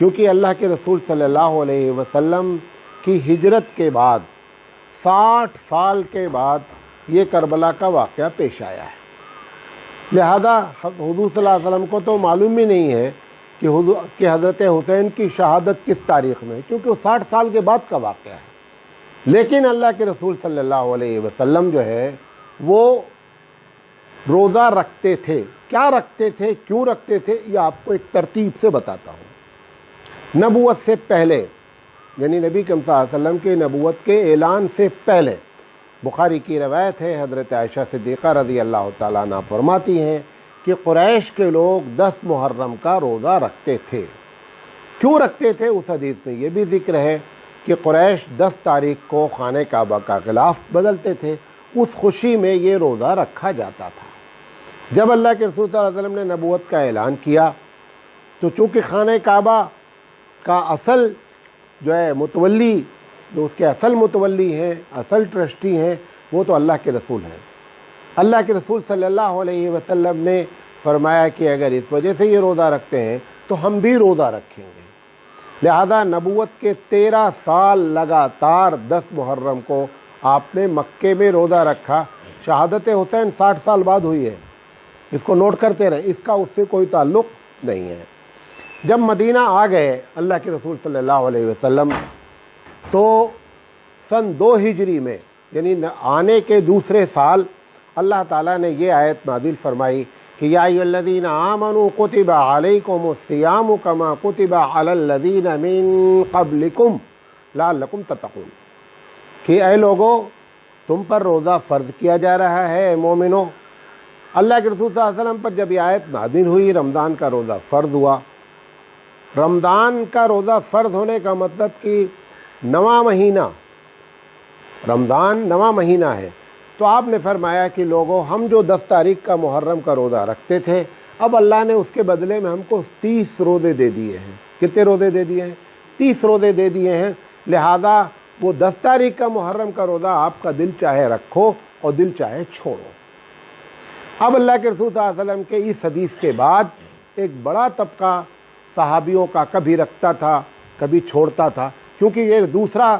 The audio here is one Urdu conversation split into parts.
کیونکہ اللہ کے رسول صلی اللہ علیہ وسلم کی ہجرت کے بعد 60 سال کے بعد یہ کربلا کا واقعہ پیش آیا ہے۔ لہذا حضور صلی اللہ علیہ وسلم کو تو معلوم بھی نہیں ہے کہ حضرت حسین کی شہادت کس تاریخ میں ہے، کیونکہ وہ 60 سال کے بعد کا واقعہ ہے۔ لیکن اللہ کے رسول صلی اللہ علیہ وسلم جو ہے وہ روزہ رکھتے تھے۔ کیا رکھتے تھے، کیوں رکھتے تھے، یہ آپ کو ایک ترتیب سے بتاتا ہوں۔ نبوت سے پہلے، یعنی نبی کریم صلی اللہ علیہ وسلم کے نبوت کے اعلان سے پہلے، بخاری کی روایت ہے، حضرت عائشہ صدیقہ رضی اللہ تعالیٰ عنہ فرماتی ہیں کہ قریش کے لوگ 10 محرم کا روزہ رکھتے تھے۔ کیوں رکھتے تھے، اس حدیث میں یہ بھی ذکر ہے کہ قریش 10 تاریخ کو خانہ کعبہ کا غلاف بدلتے تھے، اس خوشی میں یہ روزہ رکھا جاتا تھا۔ جب اللہ کے رسول صلی اللہ علیہ وسلم نے نبوت کا اعلان کیا تو چونکہ خانہ کعبہ کا اصل جو ہے متولی، جو اس کے اصل متولی ہیں، اصل ٹرسٹی ہیں، وہ تو اللہ کے رسول ہیں۔ اللہ کے رسول صلی اللہ علیہ وسلم نے فرمایا کہ اگر اس وجہ سے یہ روزہ رکھتے ہیں تو ہم بھی روزہ رکھیں گے۔ لہذا نبوت کے 13 سال لگاتار 10 محرم کو آپ نے مکے میں روزہ رکھا۔ شہادت حسین 60 سال بعد ہوئی ہے، اس کو نوٹ کرتے رہیں، اس کا اس سے کوئی تعلق نہیں ہے۔ جب مدینہ آ گئے اللہ کے رسول صلی اللہ علیہ وسلم تو سن 2 ہجری میں، یعنی آنے کے دوسرے سال، اللہ تعالیٰ نے یہ آیت نازل فرمائی کہ یا ایھا الذین آمنوا کتب علیکم الصیام کما کتب علی الذین من قبلکم لعلکم تتقون، کہ اے لوگو تم پر روزہ فرض کیا جا رہا ہے، اے مومنو۔ اللہ کے رسول صلی اللہ علیہ وسلم پر جب یہ آیت نازل ہوئی، رمضان کا روزہ فرض ہوا۔ رمضان کا روزہ فرض ہونے کا مطلب کہ 9واں مہینہ، رمضان 9واں مہینہ ہے، تو آپ نے فرمایا کہ لوگوں، ہم جو 10 تاریخ کا محرم کا روزہ رکھتے تھے، اب اللہ نے اس کے بدلے میں ہم کو 30 روزے دے دیے ہیں۔ کتنے روزے دے دیے ہیں؟ 30 روزے دے دیے ہیں۔ لہذا وہ 10 تاریخ کا محرم کا روزہ آپ کا دل چاہے رکھو اور دل چاہے چھوڑو۔ اب اللہ کے رسول صلی اللہ علیہ وسلم کے اس حدیث کے بعد ایک بڑا طبقہ صحابیوں کا کبھی رکھتا تھا کبھی چھوڑتا تھا، کیونکہ یہ دوسرا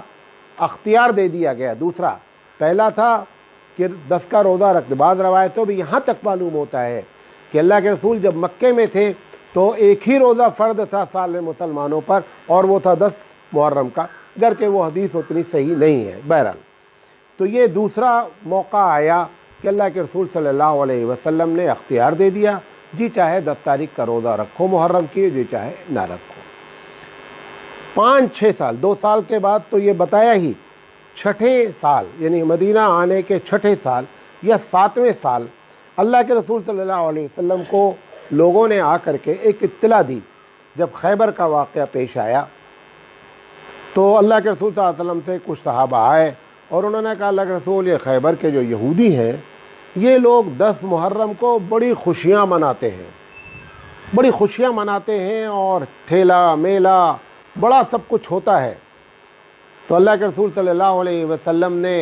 اختیار دے دیا گیا۔ دوسرا، پہلا تھا کہ 10 کا روزہ رکھتے، بعض روایتوں بھی یہاں تک معلوم ہوتا ہے کہ اللہ کے رسول جب مکے میں تھے تو ایک ہی روزہ فرض تھا سال میں مسلمانوں پر، اور وہ تھا 10 محرم کا، گرچہ وہ حدیث اتنی صحیح نہیں ہے۔ بہرحال تو یہ دوسرا موقع آیا کہ اللہ کے رسول صلی اللہ علیہ وسلم نے اختیار دے دیا، جی چاہے 10 تاریخ کا روزہ رکھو محرم کی، جی چاہے نہ رکھو۔ 5-6 سال، 2 سال کے بعد تو یہ بتایا ہی، 6ٹھے سال یعنی مدینہ آنے کے 6ٹھے سال یا 7ویں سال اللہ کے رسول صلی اللہ علیہ وسلم کو لوگوں نے آ کر کے ایک اطلاع دی۔ جب خیبر کا واقعہ پیش آیا تو اللہ کے رسول صلی اللہ علیہ وسلم سے کچھ صحابہ آئے اور انہوں نے کہا اللہ کے رسول، یہ خیبر کے جو یہودی ہیں یہ لوگ 10 محرم کو بڑی خوشیاں مناتے ہیں، بڑی خوشیاں مناتے ہیں، اور ٹھیلا میلہ بڑا سب کچھ ہوتا ہے۔ تو اللہ کے رسول صلی اللہ علیہ وسلم نے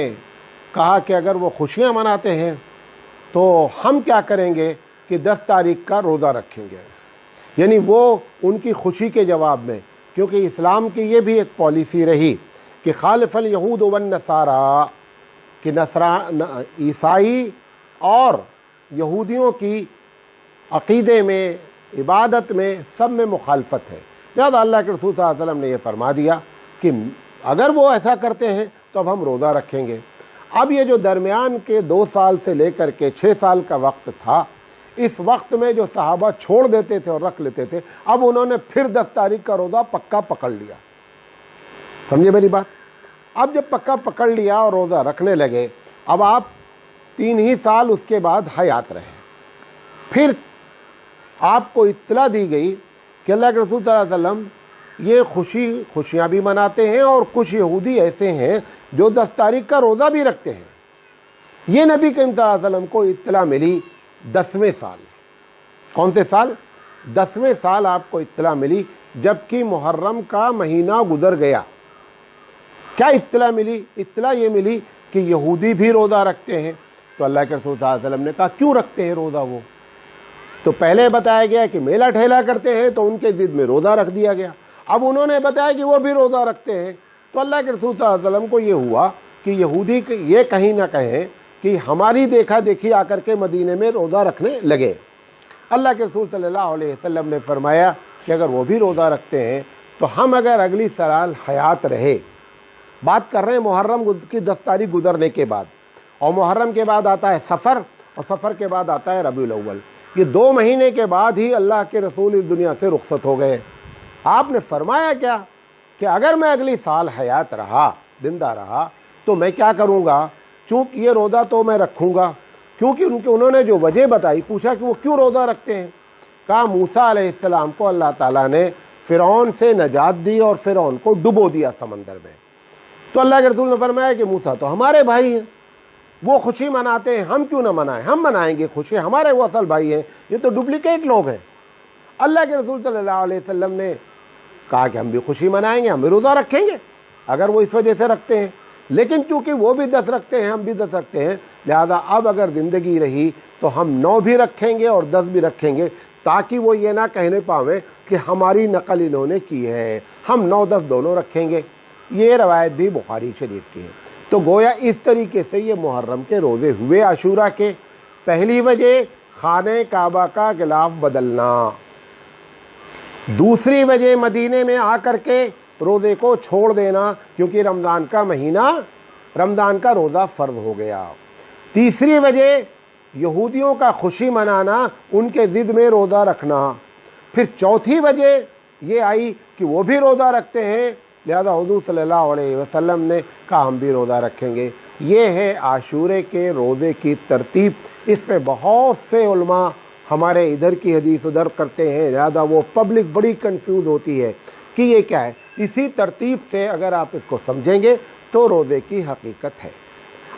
کہا کہ اگر وہ خوشیاں مناتے ہیں تو ہم کیا کریں گے کہ 10 تاریخ کا روزہ رکھیں گے۔ یعنی وہ ان کی خوشی کے جواب میں، کیونکہ اسلام کی یہ بھی ایک پالیسی رہی کہ خالف الیہود والنصارى، کہ عیسائی اور یہودیوں کی عقیدے میں، عبادت میں، سب میں مخالفت ہے۔ لہذا اللہ کے رسول صلی اللہ علیہ وسلم نے یہ فرما دیا کہ اگر وہ ایسا کرتے ہیں تو اب ہم روزہ رکھیں گے۔ اب یہ جو درمیان کے 2 سال سے لے کر کے 6 سال کا وقت تھا، اس وقت میں جو صحابہ چھوڑ دیتے تھے اور رکھ لیتے تھے، اب انہوں نے پھر 10 تاریخ کا روزہ پکا پکڑ لیا۔ سمجھے میری بات؟ اب جب پکا پکڑ لیا اور روزہ رکھنے لگے، اب آپ 3 ہی سال اس کے بعد حیات رہے۔ پھر آپ کو اطلاع دی گئی کہ اللہ کے رسول صلی اللہ علیہ وسلم یہ خوشیاں بھی مناتے ہیں، اور کچھ یہودی ایسے ہیں جو 10 تاریخ کا روزہ بھی رکھتے ہیں۔ یہ نبی کریم صلی اللہ علیہ وسلم کو اطلاع ملی 10ویں سال۔ کون سے سال؟ 10ویں سال آپ کو اطلاع ملی، جبکہ محرم کا مہینہ گزر گیا۔ کیا اطلاع ملی؟ اطلاع یہ ملی کہ یہودی بھی روزہ رکھتے ہیں۔ تو اللہ کے رسول صلی اللہ علیہ وسلم نے کہا کیوں رکھتے ہیں روزہ؟ وہ تو پہلے بتایا گیا کہ میلہ ٹھیلا کرتے ہیں، تو ان کے ضد میں روزہ رکھ دیا گیا۔ اب انہوں نے بتایا کہ وہ بھی روزہ رکھتے ہیں، تو اللہ کے رسول صلی اللہ علیہ وسلم کو یہ ہوا کہ یہودی یہ کہیں نہ کہیں کہ ہماری دیکھا دیکھی آ کر کے مدینے میں روزہ رکھنے لگے۔ اللہ کے رسول صلی اللہ علیہ وسلم نے فرمایا کہ اگر وہ بھی روزہ رکھتے ہیں تو ہم اگر اگلی سال حیات رہے، بات کر رہے ہیں محرم کی 10 تاریخ گزرنے کے بعد، اور محرم کے بعد آتا ہے سفر، اور سفر کے بعد آتا ہے ربیع الاول، یہ 2 مہینے کے بعد ہی اللہ کے رسول اس دنیا سے رخصت ہو گئے۔ آپ نے فرمایا کیا کہ اگر میں اگلی سال حیات رہا، زندہ رہا، تو میں کیا کروں گا، چونکہ یہ روزہ تو میں رکھوں گا، کیونکہ انہوں نے جو وجہ بتائی، پوچھا کہ وہ کیوں روزہ رکھتے ہیں، کہا موسیٰ علیہ السلام کو اللہ تعالیٰ نے فرعون سے نجات دی اور فرعون کو ڈبو دیا سمندر میں، تو اللہ کے رسول نے فرمایا کہ موسیٰ تو ہمارے بھائی ہیں، وہ خوشی مناتے ہیں، ہم کیوں نہ منائیں، ہم منائیں گے خوشی، ہمارے وہ اصل بھائی ہیں، یہ تو ڈپلیکیٹ لوگ ہیں۔ اللہ کے رسول صلی اللہ علیہ وسلم نے کہا کہ ہم بھی خوشی منائیں گے، ہم بھی روزہ رکھیں گے اگر وہ اس وجہ سے رکھتے ہیں، لیکن چونکہ وہ بھی 10 رکھتے ہیں، ہم بھی 10 رکھتے ہیں، لہذا اب اگر زندگی رہی تو ہم 9 بھی رکھیں گے اور 10 بھی رکھیں گے، تاکہ وہ یہ نہ کہنے پاویں کہ ہماری نقل انہوں نے کی ہے، ہم 9 10 دونوں رکھیں گے۔ یہ روایت بھی بخاری شریف کی ہے۔ تو گویا اس طریقے سے یہ محرم کے روزے ہوئے عاشورہ کے۔ پہلی وجہ خانہ کعبہ کا غلاف بدلنا، دوسری وجہ مدینے میں آ کر کے روزے کو چھوڑ دینا کیونکہ رمضان کا مہینہ، رمضان کا روزہ فرض ہو گیا، تیسری وجہ یہودیوں کا خوشی منانا، ان کے ضد میں روزہ رکھنا، پھر چوتھی وجہ یہ آئی کہ وہ بھی روزہ رکھتے ہیں، لہذا حضور صلی اللہ علیہ وسلم نے کہا ہم بھی روزہ رکھیں گے۔ یہ ہے عاشورے کے روزے کی ترتیب۔ اس پہ بہت سے علماء ہمارے ادھر کی حدیث ادھر کرتے ہیں، لہذا وہ پبلک بڑی کنفیوز ہوتی ہے کہ یہ کیا ہے۔ اسی ترتیب سے اگر آپ اس کو سمجھیں گے تو روزے کی حقیقت ہے۔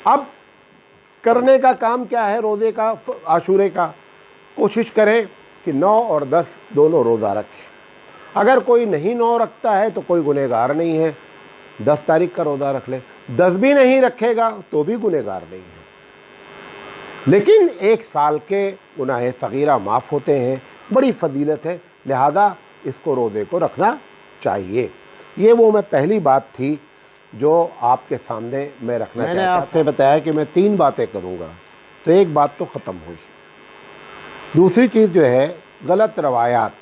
اب کرنے کا کام کیا ہے روزے کا، عاشورے کا؟ کوشش کریں کہ 9 اور 10 دونوں روزہ رکھیں۔ اگر کوئی نہیں 9 رکھتا ہے تو کوئی گنہگار نہیں ہے، 10 تاریخ کا روزہ رکھ لے، 10 بھی نہیں رکھے گا تو بھی گنہگار نہیں ہے، لیکن 1 سال کے گناہ صغیرہ معاف ہوتے ہیں، بڑی فضیلت ہے، لہذا اس کو روزے کو رکھنا چاہیے۔ یہ وہ میں پہلی بات تھی جو آپ کے سامنے میں رکھنا چاہتا تھا۔ میں نے آپ سے بتایا کہ میں 3 باتیں کروں گا، تو ایک بات تو ختم ہوئی۔ دوسری چیز جو ہے غلط روایات،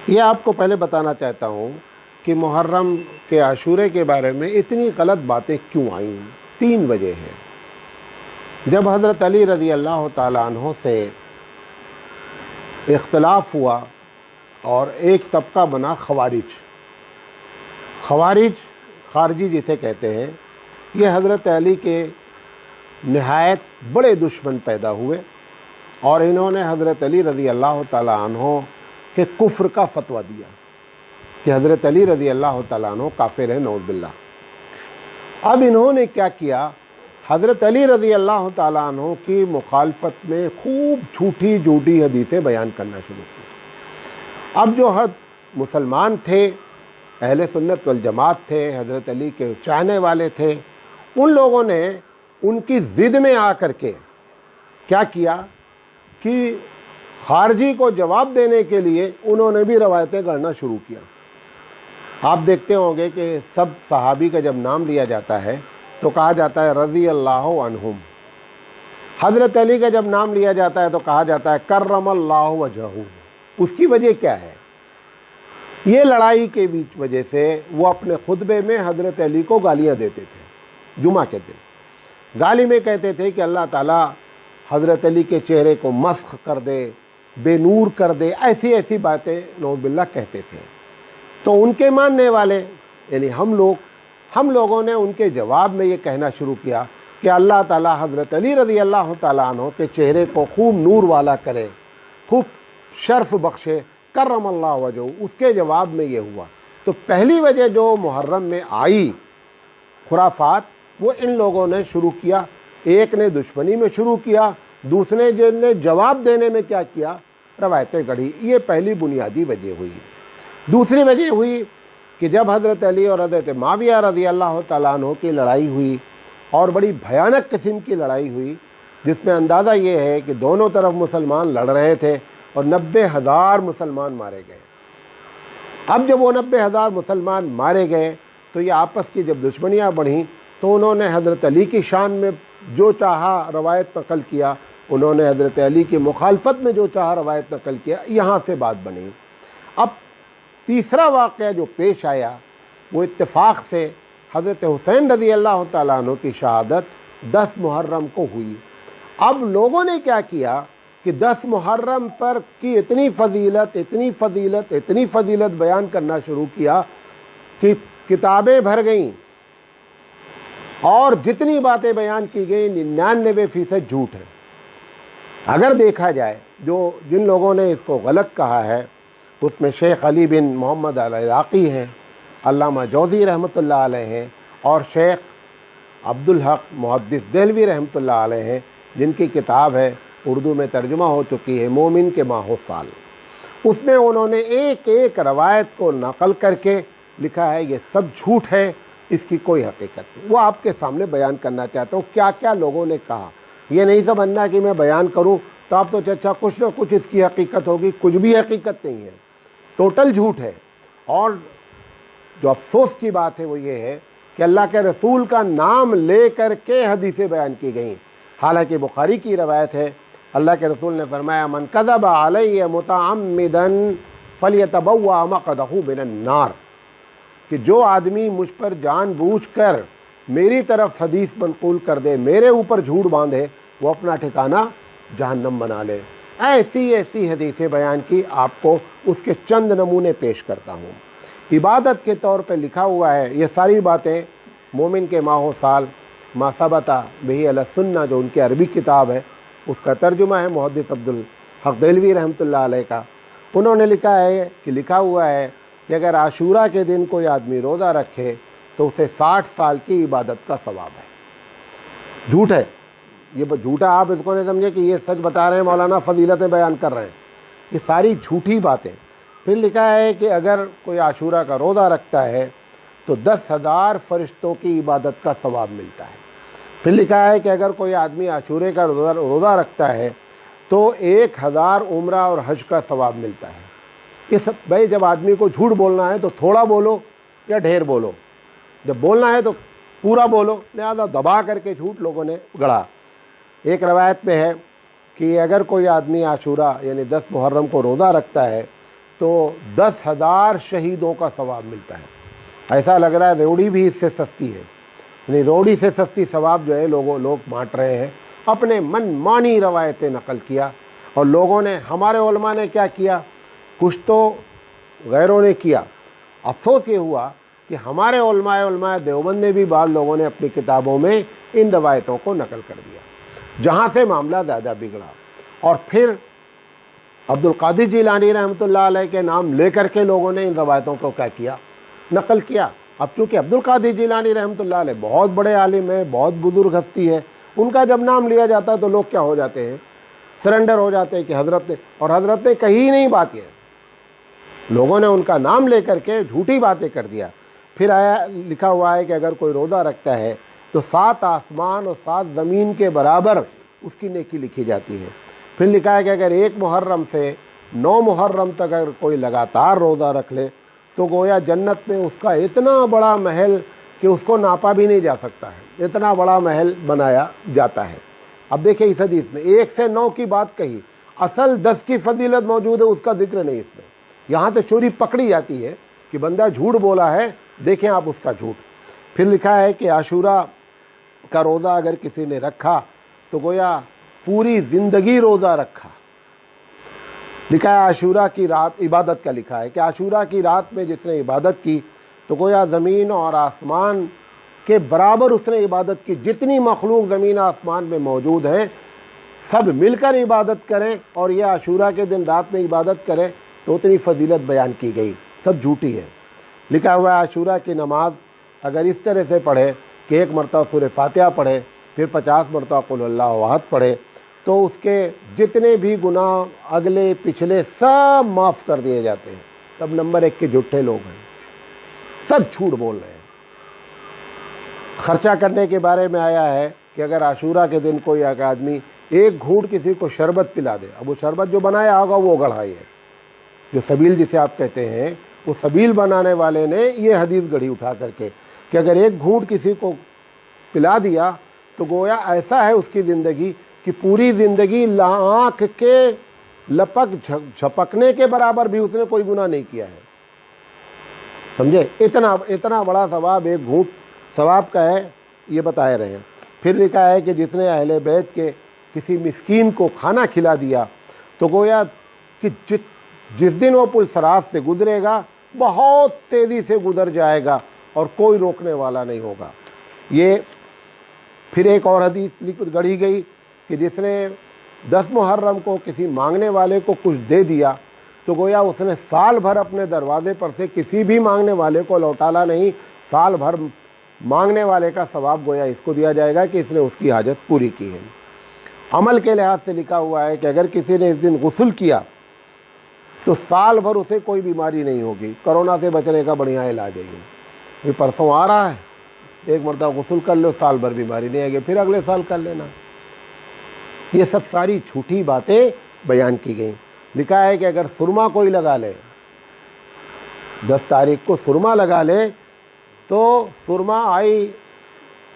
یہ آپ کو پہلے بتانا چاہتا ہوں کہ محرم کے عاشورے کے بارے میں اتنی غلط باتیں کیوں آئیں۔ 3 وجہ ہے۔ جب حضرت علی رضی اللہ تعالیٰ عنہ سے اختلاف ہوا اور ایک طبقہ بنا خوارج، خارجی جسے کہتے ہیں، یہ حضرت علی کے نہایت بڑے دشمن پیدا ہوئے اور انہوں نے حضرت علی رضی اللہ تعالیٰ عنہ کہ کفر کا فتویٰ دیا کہ حضرت علی رضی اللہ تعالیٰ عنہ کافر ہیں، نعوذ باللہ۔ اب انہوں نے کیا کیا، حضرت علی رضی اللہ تعالیٰ عنہ کی مخالفت میں خوب جھوٹی حدیثیں بیان کرنا شروع کی۔ اب جو مسلمان تھے، اہل سنت والجماعت تھے، حضرت علی کے چاہنے والے تھے، ان لوگوں نے ان کی ضد میں آ کر کے کیا کیا کہ خارجی کو جواب دینے کے لیے انہوں نے بھی روایتیں گڑھنا شروع کیا۔ آپ دیکھتے ہوں گے کہ سب صحابی کا جب نام لیا جاتا ہے تو کہا جاتا ہے رضی اللہ عنہم، حضرت علی کا جب نام لیا جاتا ہے تو کہا جاتا ہے کرم اللہ وجہہ۔ اس کی وجہ کیا ہے؟ یہ لڑائی کے بیچ وجہ سے وہ اپنے خطبے میں حضرت علی کو گالیاں دیتے تھے، جمعہ کے دن گالی میں کہتے تھے کہ اللہ تعالیٰ حضرت علی کے چہرے کو مسخ کر دے، بے نور کر دے، ایسی باتیں نعوذ باللہ کہتے تھے۔ تو ان کے ماننے والے یعنی ہم لوگوں نے ان کے جواب میں یہ کہنا شروع کیا کہ اللہ تعالیٰ حضرت علی رضی اللہ تعالیٰ عنہ کے چہرے کو خوب نور والا کرے، خوب شرف بخشے، کرم اللہ وجہہ۔ اس کے جواب میں یہ ہوا۔ تو پہلی وجہ جو محرم میں آئی خرافات، وہ ان لوگوں نے شروع کیا۔ ایک نے دشمنی میں شروع کیا، دوسرے نے جواب دینے میں کیا کیا، روایتیں گڑھی۔ یہ پہلی بنیادی وجہ ہوئی۔ دوسری وجہ ہوئی کہ جب حضرت علی اور حضرت معاویہ رضی اللہ تعالیٰ عنہ کی لڑائی ہوئی، اور بڑی بھیانک قسم کی لڑائی ہوئی، جس میں اندازہ یہ ہے کہ دونوں طرف مسلمان لڑ رہے تھے اور 90,000 مسلمان مارے گئے۔ اب جب وہ 90,000 مسلمان مارے گئے تو یہ آپس کی جب دشمنیاں بڑھیں تو انہوں نے حضرت علی کی شان میں جو چاہا روایت نقل کیا، انہوں نے حضرت علی کی مخالفت میں جو چاہا روایت نقل کیا، یہاں سے بات بنی۔ اب تیسرا واقعہ جو پیش آیا وہ اتفاق سے حضرت حسین رضی اللہ تعالیٰ عنہ کی شہادت 10 محرم کو ہوئی۔ اب لوگوں نے کیا کیا کہ 10 محرم پر کی اتنی فضیلت بیان کرنا شروع کیا کہ کتابیں بھر گئیں، اور جتنی باتیں بیان کی گئیں 99% جھوٹ ہے۔ اگر دیکھا جائے جن لوگوں نے اس کو غلط کہا ہے اس میں شیخ علی بن محمد العراقی ہیں، علامہ جوزی رحمۃ اللہ علیہ ہیں، اور شیخ عبدالحق محدث دہلوی رحمۃ اللہ علیہ ہیں، جن کی کتاب ہے اردو میں ترجمہ ہو چکی ہے مومن کے ماہ و سال۔ اس میں انہوں نے ایک ایک روایت کو نقل کر کے لکھا ہے یہ سب جھوٹ ہے، اس کی کوئی حقیقت نہیں۔ وہ آپ کے سامنے بیان کرنا چاہتا ہوں کیا کیا لوگوں نے کہا۔ یہ نہیں سمجھنا کہ میں بیان کروں تو آپ تو اچھا کچھ نہ کچھ اس کی حقیقت ہوگی، کچھ بھی حقیقت نہیں ہے، ٹوٹل جھوٹ ہے۔ اور جو افسوس کی بات ہے وہ یہ ہے کہ اللہ کے رسول کا نام لے کر کے حدیثیں بیان کی گئیں، حالانکہ بخاری کی روایت ہے اللہ کے رسول نے فرمایا من کذب علی متعمدا فلیتبوأ مقعدہ من النار، کہ جو آدمی مجھ پر جان بوجھ کر میری طرف حدیث منقول کر دے، میرے اوپر جھوٹ باندھے، وہ اپنا ٹھکانہ جہنم بنا لے۔ ایسی حدیثیں بیان کی، آپ کو اس کے چند نمونے پیش کرتا ہوں۔ عبادت کے طور پہ لکھا ہوا ہے یہ ساری باتیں مومن کے ماہ و سال ما ثبت بہ علی السنہ، جو ان کی عربی کتاب ہے، اس کا ترجمہ ہے محدث عبدالحق دہلوی رحمۃ اللہ علیہ کا۔ انہوں نے لکھا ہوا ہے کہ اگر عاشورہ کے دن کوئی آدمی روزہ رکھے تو اسے 60 سال کی عبادت کا ثواب ہے۔ جھوٹ ہے یہ، جھوٹا آپ اس کو نہیں سمجھے کہ یہ سچ بتا رہے ہیں مولانا، فضیلتیں بیان کر رہے ہیں، یہ ساری جھوٹی باتیں۔ پھر لکھا ہے کہ اگر کوئی عاشورہ کا روزہ رکھتا ہے تو 10,000 فرشتوں کی عبادت کا ثواب ملتا ہے۔ پھر لکھا ہے کہ اگر کوئی آدمی عاشورے کا روزہ رکھتا ہے تو 1000 عمرہ اور حج کا ثواب ملتا ہے۔ بھائی جب آدمی کو جھوٹ بولنا ہے تو تھوڑا بولو یا ڈھیر بولو، جب بولنا ہے تو پورا بولو، لہذا دبا کر کے جھوٹ لوگوں نے گڑھا۔ ایک روایت میں ہے کہ اگر کوئی آدمی عاشورہ یعنی 10 محرم کو روزہ رکھتا ہے تو 10,000 شہیدوں کا ثواب ملتا ہے۔ ایسا لگ رہا ہے روڑی بھی اس سے سستی ہے، یعنی روڑی سے سستی ثواب جو ہے لوگ بانٹ رہے ہیں۔ اپنے من مانی روایتیں نقل کیا، اور لوگوں نے، ہمارے علماء نے کیا کیا، کچھ تو غیروں نے کیا۔ افسوس یہ ہوا کہ ہمارے علماء دیوبند نے بھی بعض لوگوں نے اپنی کتابوں میں ان روایتوں کو نقل کر دیا، جہاں سے معاملہ زیادہ بگڑا۔ اور پھر عبد القادر جیلانی رحمۃ اللہ علیہ کے نام لے کر کے لوگوں نے ان روایتوں کو کیا کیا، نقل کیا۔ اب چونکہ عبد القادر جیلانی رحمۃ اللہ علیہ بہت بڑے عالم ہیں، بہت بزرگ ہستی ہے، ان کا جب نام لیا جاتا ہے تو لوگ کیا ہو جاتے ہیں، سرنڈر ہو جاتے ہیں کہ حضرت نے، اور حضرت نے کہی نہیں بات، یہ لوگوں نے ان کا نام لے کر کے جھوٹی باتیں کر دیا۔ پھر لکھا ہوا ہے کہ اگر کوئی روزہ رکھتا ہے تو 7 آسمان اور 7 زمین کے برابر اس کی نیکی لکھی جاتی ہے۔ پھر لکھا ہے کہ اگر 1 محرم سے 9 محرم تک اگر کوئی لگاتار روزہ رکھ لے تو گویا جنت میں اس کا اتنا بڑا محل کہ اس کو ناپا بھی نہیں جا سکتا ہے، اتنا بڑا محل بنایا جاتا ہے۔ اب دیکھیں اس حدیث میں 1 سے 9 کی بات کہی، اصل 10 کی فضیلت موجود ہے، اس کا ذکر نہیں اس میں۔ یہاں سے چوری پکڑی جاتی ہے کہ بندہ جھوٹ بولا ہے، دیکھیں آپ اس کا جھوٹ۔ پھر لکھا ہے کہ عاشورہ کا روزہ اگر کسی نے رکھا تو گویا پوری زندگی روزہ رکھا۔ لکھا ہے عاشورہ کی رات، عبادت کا لکھا ہے کہ عاشورہ کی رات میں جس نے عبادت کی تو گویا زمین اور آسمان کے برابر اس نے عبادت کی، جتنی مخلوق زمین آسمان میں موجود ہیں سب مل کر عبادت کریں اور یہ عاشورہ کے دن رات میں عبادت کریں تو اتنی فضیلت بیان کی گئی، سب جھوٹی ہے۔ لکھا ہوا ہے عاشورہ کی نماز اگر اس طرح سے پڑھے کہ 1 مرتبہ سورہ فاتحہ پڑھے، پھر 50 مرتبہ قل اللہ احد پڑھے، تو اس کے جتنے بھی گناہ اگلے پچھلے سب معاف کر دیے جاتے ہیں۔ سب نمبر 1 کے جھوٹے لوگ ہیں، سب جھوٹ بول رہے ہیں۔ خرچہ کرنے کے بارے میں آیا ہے کہ اگر عاشورہ کے دن کوئی ایک آدمی 1 گھونٹ کسی کو شربت پلا دے، اب وہ شربت جو بنایا ہوگا وہ گڑھائی ہے، جو سبیل جسے آپ کہتے ہیں وہ سبیل بنانے والے نے یہ حدیث گڑھی اٹھا کر کے کہ اگر ایک گھونٹ کسی کو پلا دیا تو گویا ایسا ہے اس کی زندگی کہ پوری زندگی آنکھ کے لپک جھپکنے کے برابر بھی اس نے کوئی گناہ نہیں کیا ہے. سمجھے؟ اتنا بڑا ثواب ایک گھونٹ ثواب کا ہے، یہ بتائے رہے ہیں. پھر لکھا ہے کہ جس نے اہل بیت کے کسی مسکین کو کھانا کھلا دیا تو گویا کہ جس دن وہ پل صراط سے گزرے گا بہت تیزی سے گزر جائے گا اور کوئی روکنے والا نہیں ہوگا. یہ پھر ایک اور حدیث گڑھی گئی کہ جس نے 10 محرم کو کسی مانگنے والے کو کچھ دے دیا تو گویا اس نے سال بھر اپنے دروازے پر سے کسی بھی مانگنے والے کو لوٹالا نہیں، سال بھر مانگنے والے کا ثواب گویا اس کو دیا جائے گا کہ اس نے اس کی حاجت پوری کی ہے. عمل کے لحاظ سے لکھا ہوا ہے کہ اگر کسی نے اس دن غسل کیا تو سال بھر اسے کوئی بیماری نہیں ہوگی. کرونا سے بچنے کا بڑھیا علاج ہے. یہ پرسوں آ رہا ہے، ایک مرتبہ غسل کر لو سال بھر بیماری نہیں آئے گی، پھر اگلے سال کر لینا. یہ سب ساری جھوٹی باتیں بیان کی گئیں. لکھا ہے کہ اگر سرما کوئی لگا لے، 10 تاریخ کو سرما لگا لے تو سرما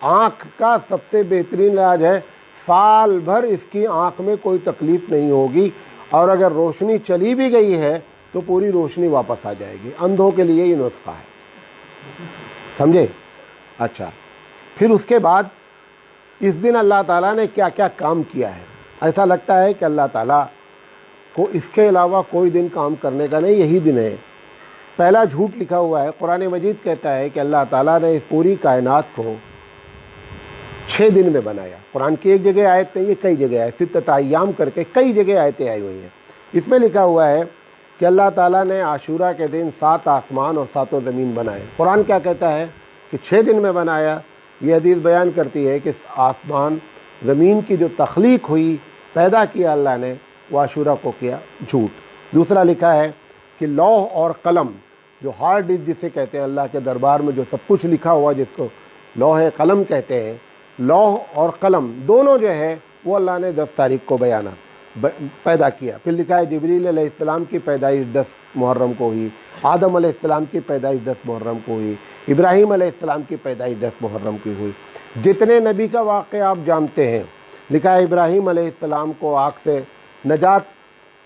آنکھ کا سب سے بہترین علاج ہے. سال بھر اس کی آنکھ میں کوئی تکلیف نہیں ہوگی، اور اگر روشنی چلی بھی گئی ہے تو پوری روشنی واپس آ جائے گی. اندھوں کے لیے یہ نسخہ ہے. سمجھے؟ اچھا، پھر اس کے بعد اس دن اللہ تعالیٰ نے کیا کیا کام کیا ہے. ایسا لگتا ہے کہ اللہ تعالیٰ کو اس کے علاوہ کوئی دن کام کرنے کا نہیں، یہی دن ہے. پہلا جھوٹ لکھا ہوا ہے، قرآن مجید کہتا ہے کہ اللہ تعالیٰ نے اس پوری کائنات کو 6 دن میں بنایا. قرآن کی ایک جگہ آیت نہیں، یہ کئی جگہ ہے، 6 ایام کر کے کئی جگہ آیتیں آئی ہوئی ہیں. اس میں لکھا ہوا ہے کہ اللہ تعالیٰ نے عاشورہ کے دن 7 آسمان اور 7 زمین بنائے. قرآن کیا کہتا ہے کہ 6 دن میں بنایا. یہ حدیث بیان کرتی ہے کہ آسمان زمین کی جو تخلیق ہوئی، پیدا کیا اللہ نے، وہ عاشورہ کو کیا. جھوٹ. دوسرا لکھا ہے کہ لوح اور قلم، جو ہارڈ ڈسک جسے کہتے ہیں، اللہ کے دربار میں جو سب کچھ لکھا ہوا جس کو لوح قلم کہتے ہیں، لوح اور قلم دونوں جو ہے وہ اللہ نے 10 تاریخ کو پیدا کیا. پھر لکھا ہے جبریل علیہ السلام کی پیدائش 10 محرم کو ہوئی، آدم علیہ السلام کی پیدائش 10 محرم کو ہوئی، ابراہیم علیہ السلام کی پیدائش 10 محرم کی ہوئی. جتنے نبی کا واقعہ آپ جانتے ہیں، لکھا ہے ابراہیم علیہ السلام کو آگ سے نجات،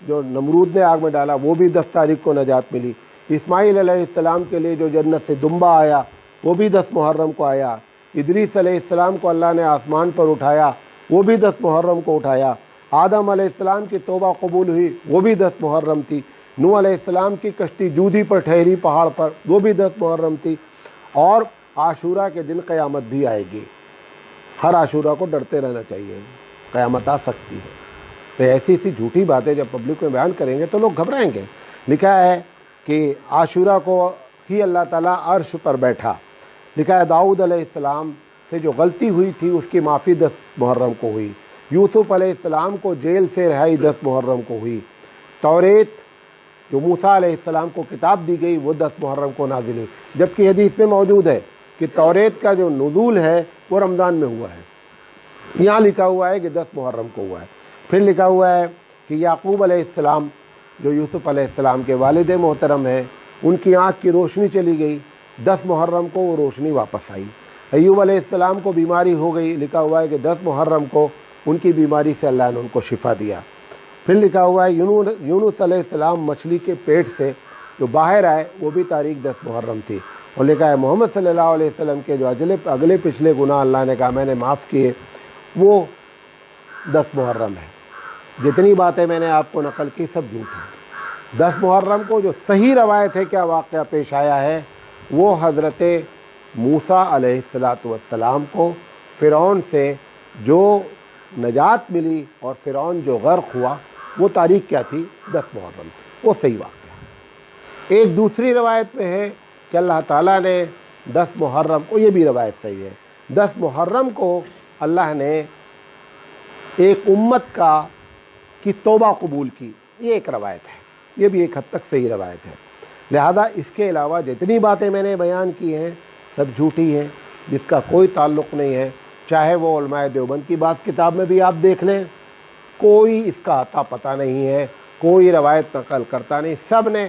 جو نمرود نے آگ میں ڈالا، وہ بھی 10 تاریخ کو نجات ملی. اسماعیل علیہ السلام کے لیے جو جنت سے دمبا آیا وہ بھی 10 محرم کو آیا. ادریس علیہ السلام کو اللہ نے آسمان پر اٹھایا، وہ بھی 10 محرم کو اٹھایا. آدم علیہ السلام کی توبہ قبول ہوئی، وہ بھی 10 محرم تھی. نوح علیہ السلام کی کشتی جودی پر ٹھہری پہاڑ پر، وہ بھی 10 محرم تھی. اور عاشورہ کے دن قیامت بھی آئے گی. ہر عاشورہ کو ڈرتے رہنا چاہیے، قیامت آ سکتی ہے. تو ایسی جھوٹی باتیں جب پبلک میں بیان کریں گے تو لوگ گھبرائیں گے. لکھا ہے کہ عاشورہ کو ہی اللہ تعالیٰ عرش پر بیٹھا. لکھا ہے داؤد علیہ السلام سے جو غلطی ہوئی تھی اس کی معافی 10 محرم کو ہوئی. یوسف علیہ السلام کو جیل سے رہائی 10 محرم کو ہوئی. توریت جو موسیٰ علیہ السلام کو کتاب دی گئی وہ 10 محرم کو نازل ہوئی. جبکہ حدیث میں موجود ہے کہ توریت کا جو نزول ہے وہ رمضان میں ہوا ہے. یہاں لکھا ہوا ہے کہ 10 محرم کو ہوا ہے. پھر لکھا ہوا ہے کہ یعقوب علیہ السلام جو یوسف علیہ السلام کے والد محترم ہیں، ان کی آنکھ کی روشنی چلی گئی، 10 محرم کو وہ روشنی واپس آئی. ایوب علیہ السلام کو بیماری ہو گئی، لکھا ہوا ہے کہ 10 محرم کو ان کی بیماری سے اللہ نے ان کو شفا دیا. پھر لکھا ہوا ہے یونس علیہ السلام مچھلی کے پیٹ سے جو باہر آئے وہ بھی تاریخ 10 محرم تھی. اور لکھا ہے محمد صلی اللہ علیہ وسلم کے جو اگلے پچھلے گناہ اللہ نے کہا میں نے معاف کیے، وہ 10 محرم ہے. جتنی باتیں میں نے آپ کو نقل کی سب جھوٹ ہیں. 10 محرم کو جو صحیح روایت ہے کیا واقعہ پیش آیا ہے، وہ حضرت موسیٰ علیہ السلام کو فرعون سے جو نجات ملی اور فرعون جو غرق ہوا، وہ تاریخ کیا تھی؟ 10 محرم تھی. وہ صحیح واقعہ ہے. ایک دوسری روایت میں ہے کہ اللہ تعالیٰ نے 10 محرم کو، یہ بھی روایت صحیح ہے، 10 محرم کو اللہ نے ایک امت کی توبہ قبول کی. یہ ایک روایت ہے، یہ بھی ایک حد تک صحیح روایت ہے. لہذا اس کے علاوہ جتنی باتیں میں نے بیان کی ہیں سب جھوٹی ہیں، جس کا کوئی تعلق نہیں ہے. چاہے وہ علماء دیوبند کی بات کتاب میں بھی آپ دیکھ لیں، کوئی اس کا اتا پتہ نہیں ہے، کوئی روایت نقل کرتا نہیں. سب نے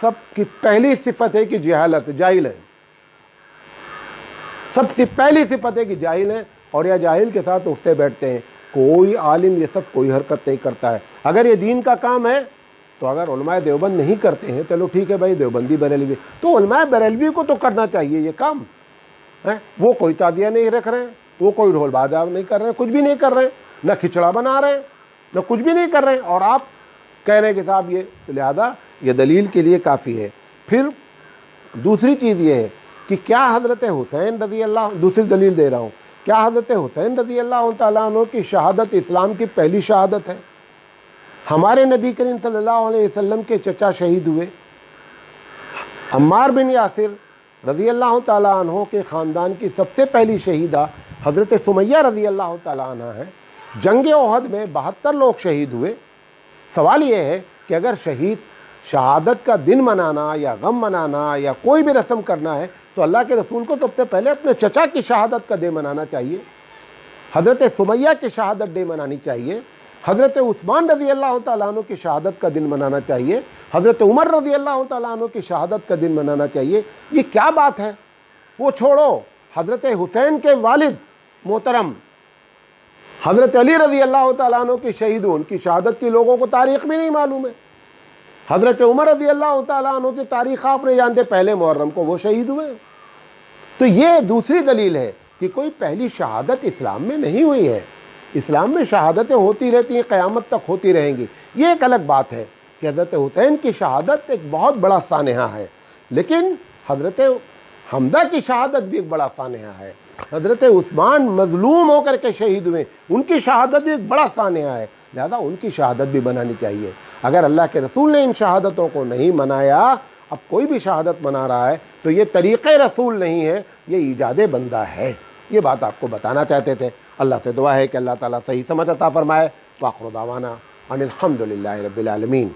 سب کی پہلی صفت ہے کہ جہالت، جاہل ہیں، سب سے پہلی صفت ہے کہ جاہل ہیں، اور یا جاہل کے ساتھ اٹھتے بیٹھتے ہیں۔ کوئی عالم یہ سب کوئی حرکت نہیں کرتا ہے۔ اگر یہ دین کا کام ہے تو اگر علماء دیوبند نہیں کرتے ہیں، چلو ٹھیک ہے بھائی، دیوبندی بریلوی، تو علماء بریلوی کو تو کرنا چاہیے یہ کام ہے۔ وہ کوئی تعزیہ نہیں رکھ رہے ہیں، وہ کوئی ڈھول بازا نہیں کر رہے ہیں، کچھ بھی نہیں کر رہے ہیں، نہ کھچڑا بنا رہے ہیں، نہ کچھ بھی نہیں کر رہے ہیں، اور آپ کہہ رہے ہیں کہ صاحب یہ، لہذا یہ دلیل کے لیے کافی ہے۔ پھر دوسری چیز یہ ہے کہ کیا حضرت حسین رضی اللہ، دوسری دلیل دے رہا ہوں، کیا حضرت حسین رضی اللہ تعالیٰ عنہ کی شہادت اسلام کی پہلی شہادت ہے؟ ہمارے نبی کریم صلی اللہ علیہ وسلم کے چچا شہید ہوئے، عمار بن یاسر رضی اللہ تعالیٰ عنہ کے خاندان کی سب سے پہلی شہیدہ حضرت سمیہ رضی اللہ تعالیٰ عنہ ہے۔ جنگ احد میں 72 لوگ شہید ہوئے۔ سوال یہ ہے کہ اگر شہادت کا دن منانا یا غم منانا یا کوئی بھی رسم کرنا ہے تو اللہ کے رسول کو سب سے پہلے اپنے چچا کی شہادت کا ڈے منانا چاہیے، حضرت سمیہ کی شہادت ڈے منانی چاہیے، حضرت عثمان رضی اللہ تعالیٰ عنہ کی شہادت کا دن منانا چاہیے، حضرت عمر رضی اللہ تعالیٰ عنہ کی شہادت کا دن منانا چاہیے۔ یہ کیا بات ہے؟ وہ چھوڑو، حضرت حسین کے والد محترم حضرت علی رضی اللہ تعالیٰ عنہ کی شہید، ان کی شہادت کی لوگوں کو تاریخ بھی نہیں معلوم ہے۔ حضرت عمر رضی اللہ تعالیٰ عنہ کی تاریخ آپ نہیں جانتے، پہلے محرم کو وہ شہید ہوئے۔ تو یہ دوسری دلیل ہے کہ کوئی پہلی شہادت اسلام میں نہیں ہوئی ہے۔ اسلام میں شہادتیں ہوتی رہتی ہیں، قیامت تک ہوتی رہیں گی۔ یہ ایک الگ بات ہے کہ حضرت حسین کی شہادت ایک بہت بڑا سانحہ ہے، لیکن حضرت حمزہ کی شہادت بھی ایک بڑا سانحہ ہے۔ حضرت عثمان مظلوم ہو کر کے شہید ہوئے، ان کی شہادت بھی ایک بڑا سانحہ ہے، لہذا ان کی شہادت بھی بنانی چاہیے۔ اگر اللہ کے رسول نے ان شہادتوں کو نہیں منایا، اب کوئی بھی شہادت منا رہا ہے تو یہ طریقہ رسول نہیں ہے، یہ ایجاد بندہ ہے۔ یہ بات آپ کو بتانا چاہتے تھے۔ اللہ سے دعا ہے کہ اللہ تعالیٰ صحیح سمجھ عطا فرمائے۔ وآخر دعوانا ان الحمد للہ رب العالمین۔